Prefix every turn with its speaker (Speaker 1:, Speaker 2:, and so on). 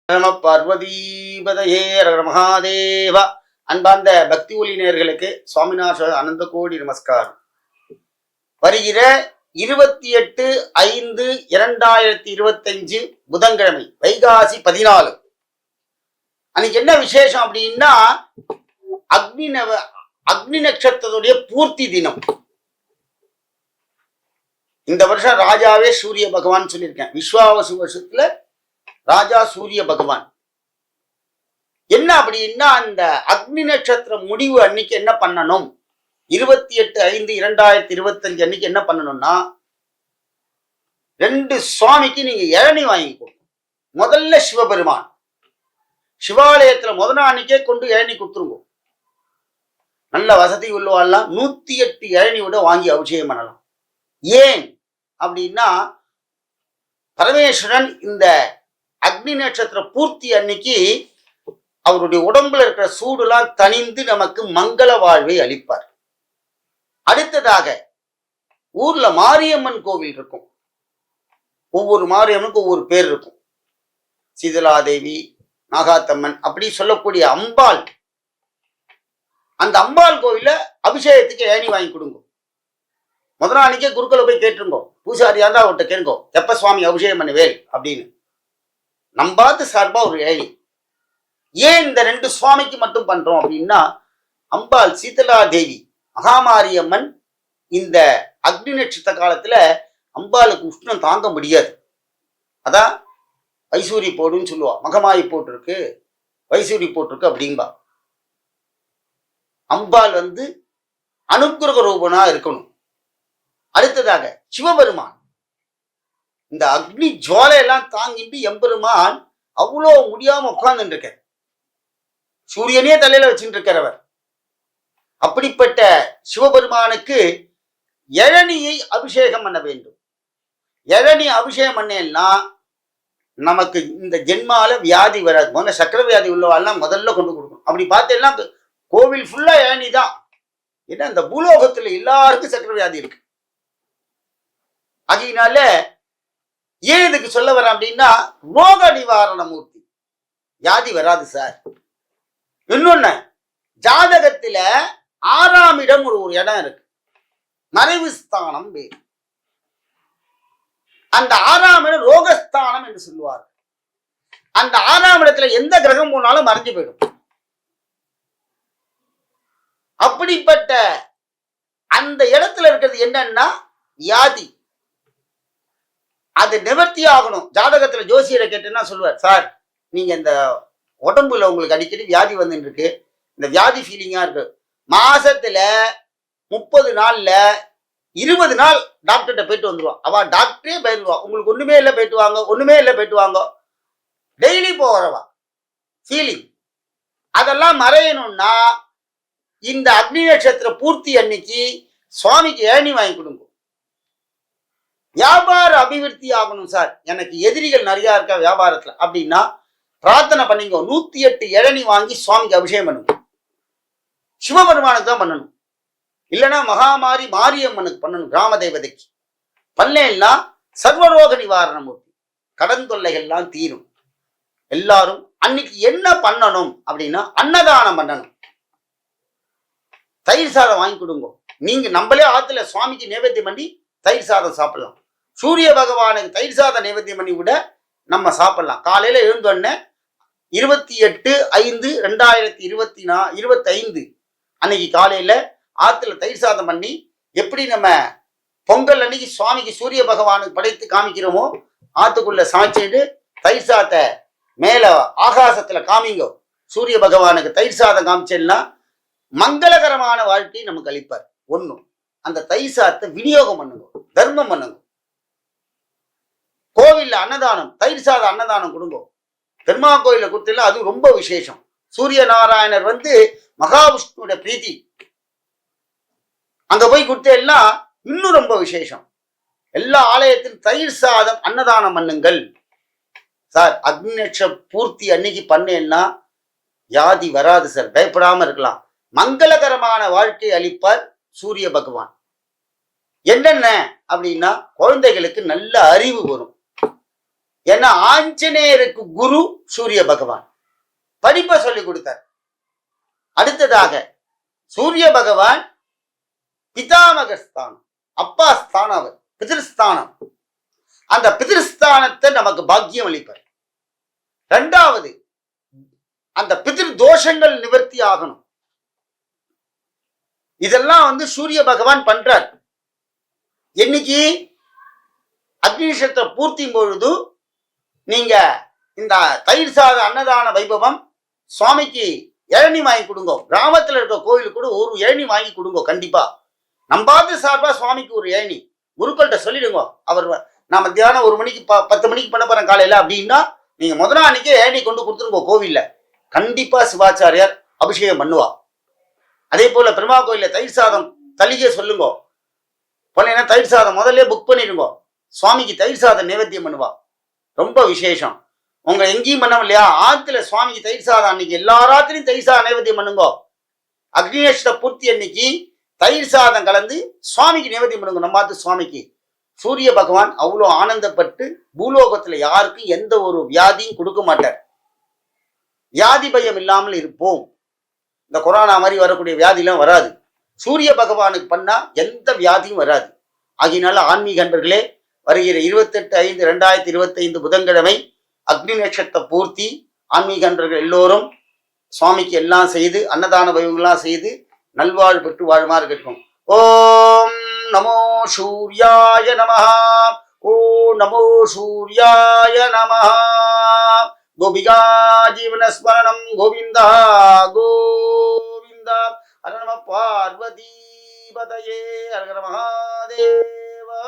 Speaker 1: நம பார்வதீபதையே ரக மகாதேவா. அன்பார்ந்த பக்தி ஒளி நேயர்களுக்கு சுவாமிநாத அனந்த கோடி நமஸ்காரம். வருகிற 28/5/2025 புதன்கிழமை வைகாசி 14. அன்னைக்கு என்ன விசேஷம் அப்படின்னா அக்னி நட்சத்திரத்துடைய பூர்த்தி தினம். இந்த வருஷம் ராஜாவே சூரிய பகவான் சொல்லியிருக்கேன். விஸ்வாவசு வருஷத்துல ராஜா சூரிய பகவான். என்ன அப்படின்னா அந்த அக்னி நட்சத்திரம் முடிவு அன்னைக்கு என்ன பண்ணணும், 28/5/2025 அன்னைக்கு என்ன பண்ணணும்னா, 2 சுவாமிக்கு நீங்க இளநி வாங்கி கொடுக்கணும். முதல்ல சிவபெருமான் சிவாலயத்துல முதல் அன்னைக்கே கொண்டு இளநி கொடுத்துருங்க. நல்ல வசதி உள்ளவாள்லாம் 108 இளநியோட வாங்கி அபிஷேகம் பண்ணலாம். ஏன் அப்படின்னா பரமேஸ்வரன் இந்த அக்னி நட்சத்திர பூர்த்தி அன்னைக்கு அவருடைய உடம்புல இருக்கிற சூடுலாம் தணிந்து நமக்கு மங்கள வாழ்வை அளிப்பார். அடுத்ததாக ஊர்ல மாரியம்மன் கோவில் இருக்கும். ஒவ்வொரு மாரியம்மனுக்கு ஒவ்வொரு பேர் இருக்கும். சீதலாதேவி, நாகாத்தம்மன் அப்படி சொல்லக்கூடிய அம்பாள். அந்த அம்பாள் கோவில அபிஷேகத்துக்கு ஏணி வாங்கி கொடுங்க. முதல் நாளைக்கே குருக்களை போய் கேட்டுருங்கோ. பூசாரியா இருந்தா அவர்கிட்ட கேளுங்கோ, எப்ப சுவாமி அபிஷேகம் பண்ணுவேல் அப்படின்னு. நம்பாத்து சார்பா ஒரு ஏணி. ஏன் இந்த 2 சுவாமிக்கு மட்டும் பண்றோம் அப்படின்னா, அம்பாள் சீதலா தேவி மகாமாரியம்மன் இந்த அக்னி நட்சத்திர காலத்துல அம்பாளுக்கு உஷ்ணம் தாங்க முடியாது. அதான் வைசூரி போடுன்னு சொல்லுவா. மகமாயி போட்டிருக்கு, வைசூரி போட்டிருக்கு அப்படின்பா. அம்பாள் அனுக்கிரக ரூபனா இருக்கணும். அடுத்ததாக சிவபெருமான் இந்த அக்னி ஜுவாலையெல்லாம் தாங்கிட்டு எம்பெருமான் அவ்வளோ முடியாம உட்கார்ந்து இருக்க, சூரியனே தலையில வச்சுட்டு இருக்கிறவர். அப்படிப்பட்ட சிவபெருமானுக்கு இளநியை அபிஷேகம் பண்ண வேண்டும். இளநி அபிஷேகம் பண்ணேன்னா நமக்கு இந்த ஜென்மால வியாதி வராது. முதல்ல சக்கர வியாதி உள்ளவாள்லாம் முதல்ல கொண்டு கொடுக்கணும். அப்படி பார்த்தேன்னா கோவில் ஃபுல்லா இளநி தான். ஏன்னா இந்த பூலோகத்துல எல்லாருக்கும் சக்கர வியாதி இருக்கு. அதனால ஏன் இதுக்கு சொல்ல வர அப்படின்னா, ரோக நிவாரண மூர்த்தி. வியாதி வராது சார். இன்னொன்னு, ஜாதகத்துல 6ஆம் இடம் ஒரு இடம் இருக்கு, மறைவு ஸ்தானம் வேறு. அந்த 6ஆம் இடம் ரோகஸ்தானம் என்று சொல்லுவார். அந்த 6ஆம் இடத்துல எந்த கிரகம் போனாலும் மறைஞ்சு போயிடும். அப்படிப்பட்ட அந்த இடத்துல இருக்கிறது என்னன்னா வியாதி. அது நிவர்த்தி ஆகணும். ஜாதகத்துல ஜோசியரை கேட்டேன்னா சொல்லுவார், சார் நீங்க இந்த உடம்புல உங்களுக்கு அடிக்கடி வியாதி வந்துட்டு இருக்கு, இந்த வியாதி ஃபீலிங்கா இருக்கு. மாசத்துல 30 நாள்ல 20 நாள் டாக்டர்கிட்ட போயிட்டு வந்துருவான். அவ டாக்டரே போயிடுவா, உங்களுக்கு ஒண்ணுமே இல்லை போயிட்டு வாங்க, ஒண்ணுமே இல்லை போயிட்டு வாங்க. டெய்லி போறவா ஃபீலிங். அதெல்லாம் மறையணும்னா இந்த அக்னி நட்சத்திர பூர்த்தி அன்னைக்கு சுவாமிக்கு ஏணி வாங்கி கொடுங்க. வியாபார அபிவிருத்தி ஆகணும் சார், எனக்கு எதிரிகள் நிறைய இருக்கா வியாபாரத்துல அப்படின்னா பிரார்த்தனை பண்ணிங்க. 108 இளநி வாங்கி சுவாமிக்கு அபிஷேகம் பண்ணுங்க. சிவபெருமானுக்கு தான் பண்ணணும், இல்லைன்னா மகாமாரி மாரியம்மனுக்கு பண்ணணும், கிராம தேவதைக்கு. பண்ணேன்னா சர்வரோக நிவாரண மூர்த்தி, கடன் தொல்லைகள்லாம் தீரும். எல்லாரும் அன்னைக்கு என்ன பண்ணணும் அப்படின்னா அன்னதானம் பண்ணணும். தயிர் சாதம் வாங்கி கொடுங்க. நீங்க நம்மளே ஆத்துல சுவாமிக்கு நைவேத்தியம் பண்ணி தயிர் சாதம் சாப்பிடலாம். சூரிய பகவானுக்கு தயிர் சாதம் நைவேத்தியம் பண்ணி விட நம்ம சாப்பிடலாம். காலையில எழுந்தோடனே 28/5/2025 அன்னைக்கு காலையில ஆத்துல தயிர் சாதம் பண்ணி, எப்படி நம்ம பொங்கல் அன்னைக்கு சுவாமிக்கு சூரிய பகவானுக்கு படைத்து காமிக்கிறோமோ, ஆத்துக்குள்ள சமைச்சிட்டு தயிர் சாதத்தை மேல ஆகாசத்துல காமிங்க. சூரிய பகவானுக்கு தயிர் சாதம் காமிச்சேன்னா மங்களகரமான வாழ்க்கையை நமக்கு அளிப்பார். ஒண்ணும் அந்த தயிர் சாதத்தை விநியோகம் பண்ணுங்க, தர்மம் பண்ணுங்க. கோவில்ல அன்னதானம், தயிர் சாத அன்னதானம் கொடுங்க. பெருமா கோயில கொடுத்தல அது ரொம்ப விசேஷம். சூரிய நாராயணர் மகாவிஷ்ணுடைய பிரீத்தி. அங்க போய் கொடுத்தேன்னா இன்னும் ரொம்ப விசேஷம். எல்லா ஆலயத்திலும் தயிர் சாதம் அன்னதானம் பண்ணுங்கள் சார். அக்னி நட்சத்திர பூர்த்தி அன்னைக்கு பண்ணேன்னா வியாதி வராது சார், பயப்படாம இருக்கலாம். மங்களகரமான வாழ்க்கை அளிப்பார் சூரிய பகவான். என்னென்ன அப்படின்னா, குழந்தைகளுக்கு நல்ல அறிவு வரும். ஏன்னா ஆஞ்சநேயருக்கு குரு சூரிய பகவான், படிப்பை சொல்லி கொடுத்தார். அடுத்ததாக சூரிய பகவான் பிதாமகஸ்தானம், அப்பா ஸ்தானம், அவர் பிதிருஸ்தானம். அந்த பிதிருஸ்தானத்தை நமக்கு பாக்கியம் அளிப்பார். இரண்டாவது, அந்த பிதிர் தோஷங்கள் நிவர்த்தி ஆகணும். இதெல்லாம் சூரிய பகவான் பண்றார். என்னைக்கு அக்னி நட்சத்திர பூர்த்தி பொழுது நீங்க இந்த தயிர் சாத அன்னதான வைபவம் சுவாமிக்கு இளநி வாங்கி கொடுங்க. கிராமத்துல இருக்க கோயிலுக்கு கூட ஒரு இளநி வாங்கி கொடுங்க. கண்டிப்பா நம்பாது சார்பா சுவாமிக்கு ஒரு இளநி குருக்கள்கிட்ட சொல்லிடுங்க. அவர் நான் மத்தியானம் 1 மணிக்கு 10 மணிக்கு பண்ண போறேன் காலையில அப்படின்னா, நீங்க முதல் அன்னைக்கே இளநி கொண்டு கொடுத்துருங்க கோவில்ல. கண்டிப்பா சிவாச்சாரியார் அபிஷேகம் பண்ணுவா. அதே போல பெருமா கோயில்ல தயிர் சாதம் தலிகை சொல்லுங்க. போனீங்கன்னா தயிர் சாதம் முதல்ல புக் பண்ணிடுங்க. சுவாமிக்கு தயிர் சாதம் நைவேத்தியம் பண்ணுவா. ரொம்ப விசேஷம். உங்க எங்கேயும் பண்ண இல்லையா, ஆத்துல சுவாமிக்கு தயிர் சாதம் அன்னைக்கு எல்லா ராத்திரியும் தயிர் சாதம் நைவேத்தியம் பண்ணுங்க. அக்னி நட்சத்திர பூர்த்தி அன்னைக்கு தயிர் சாதம் கலந்து சுவாமிக்கு நைவேத்தியம் பண்ணுங்க. நம்ம ஆத்து சுவாமிக்கு சூரிய பகவான் அவ்வளோ ஆனந்தப்பட்டு பூலோகத்துல யாருக்கும் எந்த ஒரு வியாதியும் கொடுக்க மாட்டார். வியாதி பயம் இல்லாமல் இருப்போம். இந்த கொரோனா மாதிரி வரக்கூடிய வியாதிலாம் வராது. சூரிய பகவானுக்கு பண்ணா எந்த வியாதியும் வராது. ஆகினால ஆன்மீக அன்பர்களே, வருகிற 28/5/2025 புதன்கிழமை அக்னி நட்சத்திர பூர்த்தி. ஆன்மீக அன்பர்கள் எல்லோரும் சுவாமிக்கு எல்லாம் செய்து அன்னதான வைபவங்கள்லாம் செய்து நல்வாழ் பெற்று வாழுமாறு கேட்கும். ஓம் நமோ சூர்யாய நமஹ. ஓம் நமோ சூர்யாய நமஹ. கோபிகா ஜீவனஸ்மரணம் கோவிந்தா கோவிந்தா. ஹர நம பார்வதி பதயே. ஹர ஹர மகாதேவா.